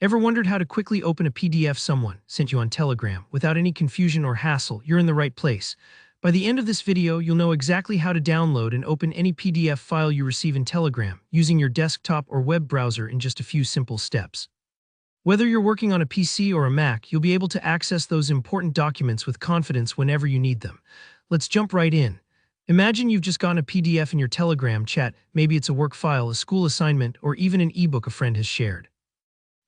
Ever wondered how to quickly open a PDF someone sent you on Telegram without any confusion or hassle? You're in the right place. By the end of this video, you'll know exactly how to download and open any PDF file you receive in Telegram using your desktop or web browser in just a few simple steps. Whether you're working on a PC or a Mac, you'll be able to access those important documents with confidence whenever you need them. Let's jump right in. Imagine you've just gotten a PDF in your Telegram chat. Maybe it's a work file, a school assignment, or even an ebook a friend has shared.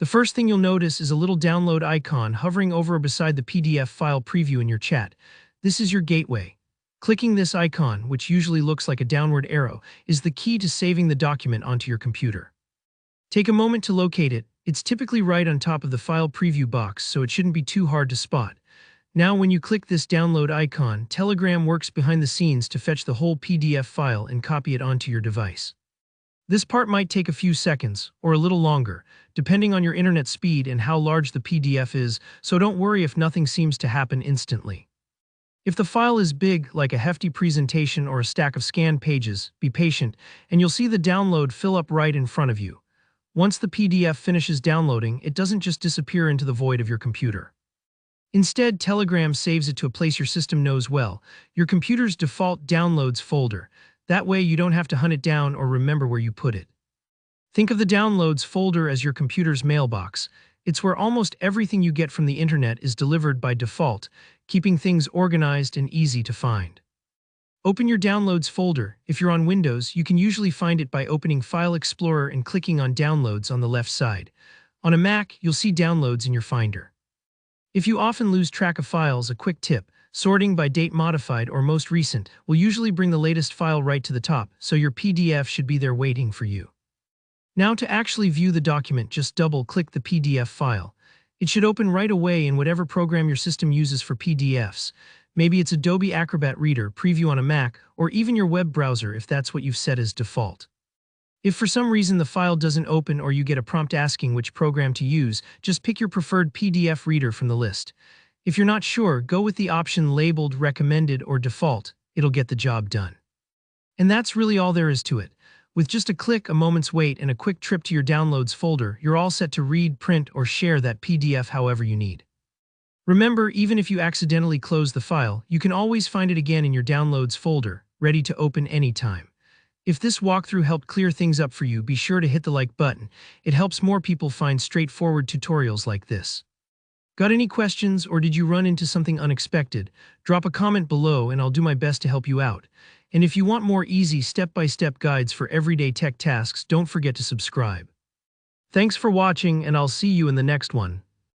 The first thing you'll notice is a little download icon hovering over or beside the PDF file preview in your chat. This is your gateway. Clicking this icon, which usually looks like a downward arrow, is the key to saving the document onto your computer. Take a moment to locate it. It's typically right on top of the file preview box, so it shouldn't be too hard to spot. Now, when you click this download icon, Telegram works behind the scenes to fetch the whole PDF file and copy it onto your device. This part might take a few seconds, or a little longer, depending on your internet speed and how large the PDF is, so don't worry if nothing seems to happen instantly. If the file is big, like a hefty presentation or a stack of scanned pages, be patient, and you'll see the download fill up right in front of you. Once the PDF finishes downloading, it doesn't just disappear into the void of your computer. Instead, Telegram saves it to a place your system knows well, your computer's default downloads folder. That way you don't have to hunt it down or remember where you put it. Think of the downloads folder as your computer's mailbox. It's where almost everything you get from the internet is delivered by default, keeping things organized and easy to find. Open your downloads folder. If you're on Windows, you can usually find it by opening File Explorer and clicking on Downloads on the left side. On a Mac, you'll see Downloads in your Finder. If you often lose track of files, a quick tip: sorting by date modified or most recent will usually bring the latest file right to the top, so your PDF should be there waiting for you. Now, to actually view the document, just double-click the PDF file. It should open right away in whatever program your system uses for PDFs. Maybe it's Adobe Acrobat Reader, Preview on a Mac, or even your web browser if that's what you've set as default. If for some reason the file doesn't open or you get a prompt asking which program to use, just pick your preferred PDF reader from the list. If you're not sure, go with the option labeled Recommended or Default. It'll get the job done. And that's really all there is to it. With just a click, a moment's wait, and a quick trip to your Downloads folder, you're all set to read, print, or share that PDF however you need. Remember, even if you accidentally close the file, you can always find it again in your Downloads folder, ready to open anytime. If this walkthrough helped clear things up for you, be sure to hit the like button. It helps more people find straightforward tutorials like this. Got any questions, or did you run into something unexpected? Drop a comment below and I'll do my best to help you out. And if you want more easy step-by-step guides for everyday tech tasks, don't forget to subscribe. Thanks for watching, and I'll see you in the next one.